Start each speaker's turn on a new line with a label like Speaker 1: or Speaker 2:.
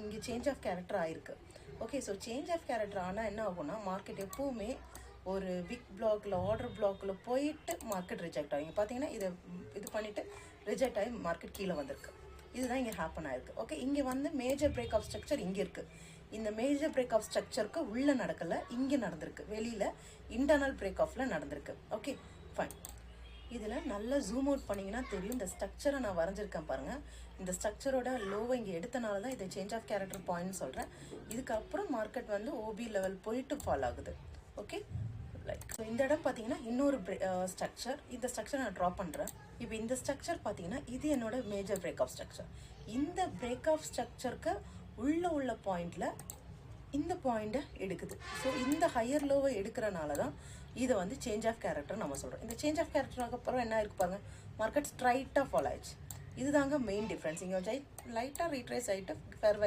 Speaker 1: இங்கே change of character ஆயிருக்கு. Okay, so change of character ஆனால் என்ன ஆகும்னா மார்க்கெட் எப்போவுமே ஒரு பிக் பிளாக்ல ஆர்டர் பிளாக்ல போயிட்டு மார்க்கெட் ரிஜெக்ட் ஆகும். பார்த்தீங்கன்னா இது பண்ணிவிட்டு ரிஜெக்ட் ஆகி மார்க்கெட் கீழே வந்திருக்கு. இதுதான் இங்கே ஹேப்பன் ஆயிருக்கு. ஓகே, இங்கே வந்து மேஜர் பிரேக் ஆஃப் ஸ்ட்ரக்சர் இங்கே இருக்குது. இந்த மேஜர் பிரேக் ஆஃப் ஸ்ட்ரக்சருக்கு உள்ளே நடக்கலை, இங்கே நடந்திருக்கு. வெளியில் இன்டர்னல் பிரேக் ஆஃபில் நடந்திருக்கு. Okay fine. இதில் நல்லா ஜூம் அவுட் பண்ணிங்கன்னா தெரியும். இந்த ஸ்ட்ரக்சரை நான் வரைஞ்சிருக்கேன் பாருங்கள். இந்த ஸ்ட்ரக்சரோட லோவை இங்கே எடுத்தனால தான் இதை சேஞ்ச் ஆஃப் கேரக்டர் பாயிண்ட் சொல்கிறேன். இதுக்கப்புறம் மார்க்கெட் வந்து ஓபி லெவல் போயிட்டு ஃபால் ஆகுது. ஓகே, ஸோ இந்த இடம் பார்த்தீங்கன்னா இன்னொரு ஸ்ட்ரக்சர். இந்த ஸ்ட்ரக்சர் நான் ட்ரா பண்ணுறேன். இப்போ இந்த ஸ்ட்ரக்சர் பார்த்தீங்கன்னா இது என்னோட மேஜர் பிரேக் ஆஃப் ஸ்ட்ரக்சர். இந்த பிரேக் ஆஃப் ஸ்ட்ரக்சருக்கு உள்ள பாயிண்டில் இந்த பாயிண்ட்டை எடுக்குது. ஸோ இந்த ஹையர் லோவை எடுக்கிறனால தான் இதை வந்து சேஞ்ச் ஆஃப் கேரக்டர் நம்ம சொல்கிறோம். இந்த சேஞ்ச் ஆஃப் கேரக்டருக்கு அப்புறம் என்ன இருப்பாங்க, மார்க்கெட் ஸ்ட்ரைட்டாக ஃபாலோ ஆயிடுச்சு. இதுதாங்க மெயின் டிஃப்ரென்ஸ். இங்கே லைட்டாக ரீட்ரேஸ் ஆகிட்டு ஃபேர்